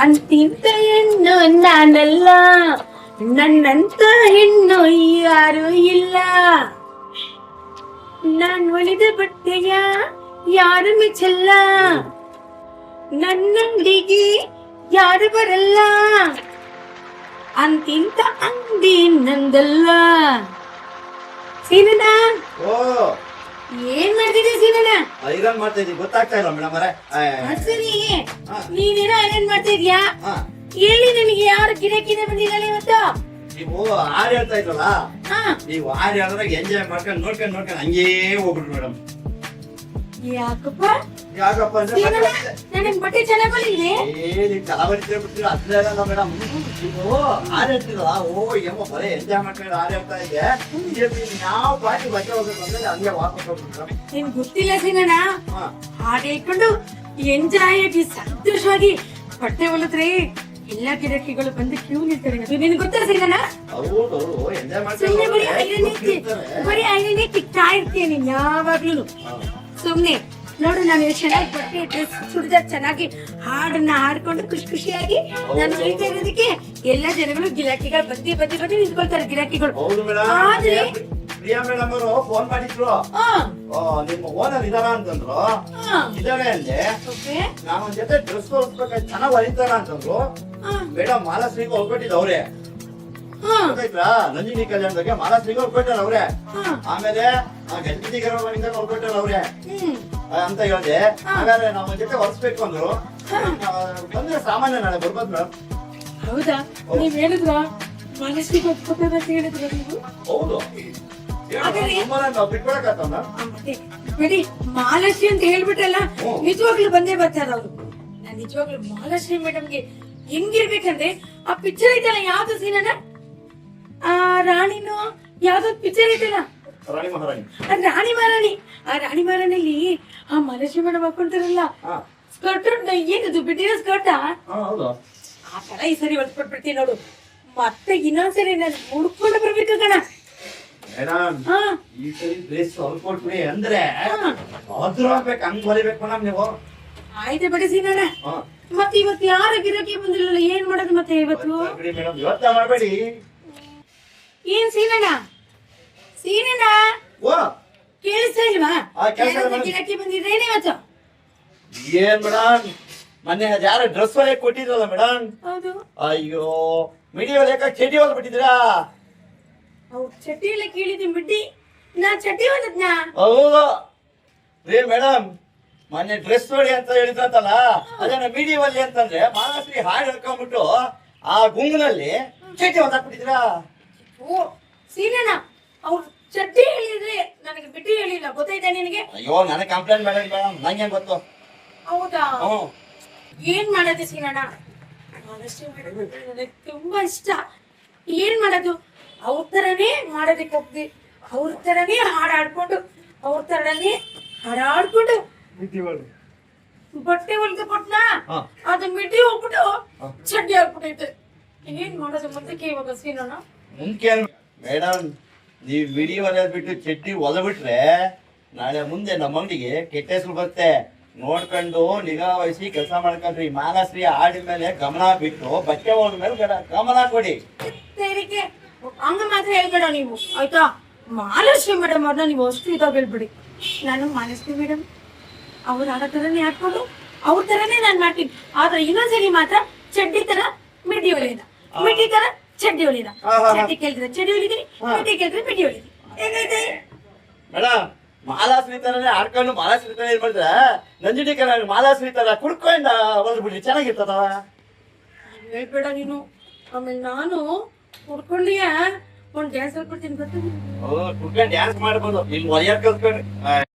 ಅಂತಿಂತ ಹೆಣ್ಣು ನಾನಲ್ಲ, ನನ್ನಂತ ಹೆಣ್ಣು ಯಾರು ಇಲ್ಲ. ನಾನ್ ಒಲಿದ ಬಟ್ಟೆಯ ಯಾರು ಮೆಚ್ಚಲ್ಲ, ನನ್ನಂದಿಗೆ ಯಾರು ಬರಲ್ಲ. ಅಂತಿಂತ ಅಂಗಡಿ ನಂದಲ್ಲ. ಸೀನಣ್ಣ, ಓ ಏನ್ ಮಾಡ್ತಿದ್ದೆ ಸೀನಣ್ಣ? ಐರನ್ ಮಾಡ್ತಾ ಇದ್ದೀವಿ, ಗೊತ್ತಾಗ್ತಾ ಇಲ್ಲ ಮೇಡಮ್ ಅವರೇ. ಸರಿ, ನೀನೇನೋ ಐರನ್ ಮಾಡ್ತಿದ್ಯಾ? ಎಲ್ಲಿ ನಿನಗೆ ಯಾರು ಗಿರಾಕಿನೇ ಬಂದಿರಲ್ಲ ಇವತ್ತು? ನೀವು ಹಾಡು ಹೇಳ್ತಾ ಇದ್ರಲ್ಲ, ನೀವು ಹಾಡು ಹೇಳಿದಾಗ ಎಂಜಾಯ್ ಮಾಡ್ಕೊಂಡು ನೋಡ್ಕೊಂಡು ಹಂಗೇ ಹೋಗ್ಬಿಟ್ರು ಮೇಡಮ್. ಯಾಕಪ್ಪ ಅಂದ್ರೆ ನನಗ್ ಬಟ್ಟೆ ಚೆನ್ನಾಗ್ ಬಂದಿದೆ. ನೀವು ಕಲಾವತಿ ಬಿಡ್ತೀರ ಅದ್ರಲ್ಲ ಮೇಡಮ್. ನೀವು ಹಾಡು ಹೇಳ್ತಿರಲ್ಲ, ಓ ಏನೋ ಬರೀ ಎಂಜಾಯ್ ಮಾಡ್ಕೊಂಡು ಹಾಡು ಹೇಳ್ತಾ ಇದ್ದೆ. ಯಾವ ಪಾರ್ಟಿ ಬಟ್ಟೆ ಹೋಗ್ಬೇಕು ಅಂದ್ರೆ ಹಂಗೆ ವಾಪಸ್ ಹೋಗ್ಬಿಟ್ರು. ನಿನ್ ಗೊತ್ತಿಲ್ಲ ಸೀನಣ್ಣ, ಹಾಡು ಹೇಳ್ಕೊಂಡು ಎಂಜಾಯ್ ಆಗಿ ಸಂತೋಷವಾಗಿ ಬಟ್ಟೆ ಹೊಲಿದ್ರೆ ಎಲ್ಲಾ ಗಿರಾಕಿಗಳು ಬಂದು ಕ್ಯೂ ನಿಲ್ತಾರೆ. ನಿನ್ ಗೊತ್ತಾ ಸೀನಣ್ಣ? ಹೌದು, ಎಂಜಾಯ್ ಸುಮ್ನೆ ಬರೀ ಮಾಡ್ಕೊಂಡು ಐರನ್ನೇ ತಿಕ್ತಾ ಇರ್ತೀಯ ನೀನ್ ಯಾವಾಗ್ಲೂ. ಸುಮ್ನೆ ನೋಡು, ನಾನು ಚೆನ್ನಾಗಿ ಬಟ್ಟೆ ಡ್ರೆಸ್ ಚೂಡಿದಾರ್ ಚೆನ್ನಾಗಿ ಹಾಡನ್ನ ಹಾಡ್ಕೊಂಡು ಖುಷಿ ಖುಷಿಯಾಗಿ ನಾನು ಹೇಳ್ತಾ ಇರೋದಕ್ಕೆ ಎಲ್ಲಾ ಜನಗಳು ಗಿರಾಕಿಗಳು ಬದ್ದಿ ನಿಂತ್ಕೊಳ್ತಾರೆ ಗಿರಾಕಿಗಳು. ಹೌದು ಮೇಡಮ್. ಆದ್ರೆ ಪ್ರಿಯಾ ಮೇಡಮ್ ಅವರು ಫೋನ್ ಮಾಡಿದ್ರು, ನಿಮ್ಮ ಓನರ್ ಇದಾರ ಅಂತಂದ್ರು. ಇದಾರೆ ಅಂದೆ. ನಾನು ಒಂದ್ ಜೊತೆ ಡ್ರೆಸ್ ಹೊಲಿಸ್ಬೇಕಾದ್ರೆ ಚೆನ್ನಾಗ್ ಹೊಲಿತಾರ ಅಂತಂದ್ರು. ಮೇಡಮ್ ಮಾಲಾಶ್ರೀಗೆ ಹೊಲ್ಕೊಟ್ಟಿದ್ ಅವ್ರೆ, ಗೊತ್ತಾಯ್ತಾ? ನಂಜಿನಿ ಕಲ್ಯಾಣದಾಗೆ ಮಾಲಾಶ್ರೀಗೆ ಹೊಲ್ಕೊಟ್ಟಾರ ಅವ್ರೆ. ಆಮೇಲೆ ಗಣಪತಿ ಗರ್ಭದಿಂದ ಹೊಲ್ಕೊಟ್ಟಾರ ಅವ್ರೆ ಅಂತ ಹೇಳ್ದೆ. ಹಾಗಾದ್ರೆ ನಾವ್ ಒಂದ್ ಜೊತೆ ಹೊಲಿಸ್ಬೇಕು ಅಂದ್ರು. ಬಂದ್ರೆ ಸಾಮಾನ್ಯ ನಾಳೆ ಬರ್ಬೋದು ಮೇಡಮ್. ಹೌದಾ? ನೀವ್ ಹೇಳಿದ್ರ ಮನಸ್ಸಿಗೆ ಒಪ್ಕೊತದ ಅಂತ ಹೇಳಿದ್ರ ನೀವು? ಹೌದು, ಬಿಟ್ಕೊಳಕತ್ತ ಬಿಡಿ. ಮಹಾಲಕ್ಷ್ಮಿ ಅಂತ ಹೇಳ್ಬಿಟ್ಟಲ್ಲ, ನಿಜವಾಗ್ಲೂ ಬಂದೇ ಬರ್ತಾರ ಅವ್ರು. ನಾನ್ ನಿಜವಾಗ್ಲೂ ಮಹಾಲಕ್ಷ್ಮಿ ಮೇಡಮ್ಗೆ ಹೆಂಗಿರ್ಬೇಕಂದ್ರೆ, ಆ ಪಿಕ್ಚರ್ ಐತಲ್ಲ, ಯಾವ್ದು ಸೀನಣ್ಣ? ಆ ರಾಣಿನೋ ಯಾವ್ದೋ ಪಿಕ್ಚರ್ ಐತಲ್ಲ, ರಾಣಿ ಮಹಾರಾಣಿ. ರಾಣಿ ಮಹಾರಾಣಿ. ಆ ರಾಣಿ ಮಹಾರಾಣಿಲಿ ಆ ಮಹಾಲಕ್ಷ್ಮಿ ಮೇಡಮ್ ಹಾಕೊಂತಾರಲ್ಲ ಸ್ಕರ್ಟ್, ಏನದು ಬಿಟ್ಟಿರೋ ಸ್ಕರ್ಟ್, ಆ ತರ ಈ ಸರಿ ಹೊಲ್ಸ್ಕೊಟ್ಬಿಡ್ತೀನಿ ನೋಡು. ಮತ್ತೆ ಇನ್ನೊಂದ್ಸರಿ ನಾನು ಹುಡ್ಕೊಂಡು ಬರ್ಬೇಕು ಕಣ. ಮೇಡಮ್, ಈ ಸರಿ ಡ್ರೆಸ್ ಹೊಲ್ಕೊಟ್ಬಿಡಿ ಅಂದ್ರೆ ಅದ್ರ ಆಗ್ಬೇಕು, ಹಂಗ್ ಹೊಲಿಬೇಕು ಮೇಡಮ್ ನೀವು. ಆಯ್ತು ಬಿಡಿ ಸೀನಣ್ಣ. ಮತ್ತೆ ಇವತ್ತು ಯಾರ ಗಿರಾಕಿ ಬಂದಿರಲಿಲ್ಲ, ಏನ್ ಮಾಡೋದು ಮತ್ತೆ ಇವತ್ತು? ಮೇಡಮ್ ಇವತ್ತ ಮಾಡ್ಬೇಡಿ. ಏನ್ ಸೀನಣ್ಣ? ಸೀನಣ್ಣ ಕೇಳಿಸ್ತಾ ಇಲ್ವಾ? ಗಿರಾಕಿ ಬಂದಿದ್ರೇನೆ ಇವತ್ತು? ಏನ್ ಮೇಡಮ್, ಮೊನ್ನೆ ಯಾರ ಡ್ರೆಸ್ ಹೊಲಿಯಕ್ ಕೊಟ್ಟಿದ್ರಲ್ಲ ಮೇಡಮ್? ಹೌದು. ಅಯ್ಯೋ, ಮಿಡಿ ಹೊಲಿಯಕ ಚಡ್ಡಿ ಹೊಲ್ಬಿಟ್ಟಿದ್ರಾ? ಅವ್ರು ಚಡ್ಡಿ ಎಲ್ಲ ಕೇಳಿದ್ದೀನಿ ಬಿಟ್ಟಿ, ನಾ ಚಡ್ಡಿ ಹೊಲದ್ನ? ಹೌದು ರೀ ಮೇಡಮ್, ಮೊನ್ನೆ ಡ್ರೆಸ್ ಹೊಲಿ ಅಂತ ಹೇಳಿದ್ರಂತಲ್ಲ, ಅದನ್ನ ಮಿಡಿ ಹೊಲಿ ಅಂತಂದ್ರೆ ಮಹಾಶ್ರೀ ಹಾಡು ಹೇಳ್ಕೊಂಡ್ಬಿಟ್ಟು ಆ ಗುಂಗಿನಲ್ಲಿ ಚಡ್ಡಿ ಹೊಲ್ದಾಕ್ಬಿಟ್ಟಿದ್ರಾ? ಓ ಸೀನಣ್ಣ, ಅವ್ರು ಚಡ್ಡಿ ಹೇಳಿದ್ರೆ ನನಗೆ ಬಿಟ್ಟು ಹೇಳಿಲ್ಲ, ಗೊತ್ತಾಯ್ತಾ ನಿನಗೆ? ಅಯ್ಯೋ, ನನಗೆ ಕಂಪ್ಲೇಂಟ್ ಮಾಡಿ ಮೇಡಮ್, ನಂಗೆ ಗೊತ್ತು. ಹೌದಾ? ಏನ್ ಮಾಡೋದು ಸೀನಣ್ಣ, ನನಗೆ ತುಂಬಾ ಇಷ್ಟ. ಏನ್ ಮಾಡೋದು, ಅವ್ರ ತರನೇ ಮಾಡೋದಕ್ಕೆ ಹೋಗ್ತಿ, ಅವ್ರ ತರನೇ ಹಾಡಾಡ್ಕೊಂಡು, ಅವ್ರ ತರನೇ ಹಾಡಾಡ್ಕೊಂಡು ಬಟ್ಟೆ ಹೊಲ್ಗೆ ಕೊಟ್ನ, ಅದು ಮಿಡ್ಡಿ ಹೋಗ್ಬಿಟ್ಟು ಚಡ್ಡಿ ಹಾಕ್ಬಿಟ್ಟೈತೆ. ಏನ್ ಮಾಡೋದು ಮುಂದಕ್ಕೆ ಇವಾಗ ಸೀನಣ್ಣ? ಮುಂದೆ ಮೇಡಮ್, ನೀವು ಮಿಡಿ ಹೊಲಿಯೋದ್ ಬಿಟ್ಟು ಚಡ್ಡಿ ಹೊಲಬಿಟ್ರೆ ನಾಳೆ ಮುಂದೆ ನಮ್ಮ ಅಂಗಡಿಗೆ ಕೆಟ್ಟ ಹೆಸರು ಬರುತ್ತೆ. ನೋಡ್ಕೊಂಡು ನಿಗಾ ವಹಿಸಿ ಕೆಲಸ ಮಾಡ್ಕೊಂಡ್ರಿ. ಮಾಲಾಶ್ರೀ ಹಾಡಿದ ಮೇಲೆ ಗಮನ ಬಿಟ್ಟು ಬಟ್ಟೆ ಹೋದ ಮೇಲೆ ಗಮನ ಕೊಡಿ. ಹಂಗ ಮಾತ್ರ ಹೇಳ್ಬೇಡ ನೀವು, ಆಯ್ತಾ? ಮಹಾಲಕ್ಷ್ಮಿ ಮೇಡಮ್ ಅವ್ರನ್ನ ನೀವು ಅಷ್ಟು ಇದಾಗ ಹೇಳ್ಬಿಡಿ. ನಾನು ಮಹಾಲಕ್ಷ್ಮಿ ಮೇಡಮ್ ಅವ್ರು ಆಡೋ ತರನೇ ಹಾಕೊಂಡು ಅವ್ರ ತರನೇ ನಾನು ಮಾಡ್ತೀನಿ. ಆದ್ರೆ ಇನ್ನೊಂದ್ಸರಿ ಮಾತ್ರ ಚಡ್ಡಿ ತರ ಮಿಡ್ಡಿ ಹೊಲಿದ, ಮಿಡ್ಡಿ ತರ ಚಡ್ಡಿ ಹೊಲಿದ. ಚಡ್ಡಿ ಕೇಳಿದ್ರೆ ಚಡ್ಡಿ ಹೊಲಿದೀನಿ, ಮಿಡ್ಡಿ ಕೇಳಿದ್ರೆ ಮಿಡ್ಡಿ ಹೊಲಿದೀನಿ. ಹೇಗೈತೆ ಮೇಡಮ್? ಮಾಲಾಶ್ರೀ ತರನೇ ಆಡ್ಕೊಂಡು ಮಾಲಾಶ್ರೀ ತರ ಏನ್ ಮಾಡ್ತಾರೆ, ನಂಜಿನಿ ಕಲ್ಯಾಣ ಮಾಲಾಶ್ರೀ ತರ ಕುಡ್ಕೊಂಡ ಹೊಲ್ಬಿಡ್ರಿ, ಚೆನ್ನಾಗಿರ್ತದ. ಹೇಳ್ಬೇಡ ನೀನು. ಆಮೇಲೆ ನಾನು ಕುಡ್ಕೊಂಡಿಯ ಒಂದ್ ಡ್ಯಾನ್ಸ್ ಹೇಳ್ಕೊಡ್ತೀನಿ, ಗೊತ್ತ? ಕುಡ್ಕೊಂಡು ಡ್ಯಾನ್ಸ್ ಮಾಡ್ಬೋದು, ಇಲ್ಲಿ ಹೊಲಿಯಕ್ ಕಲ್ತ್ಕೊಂಡ್ರಿ.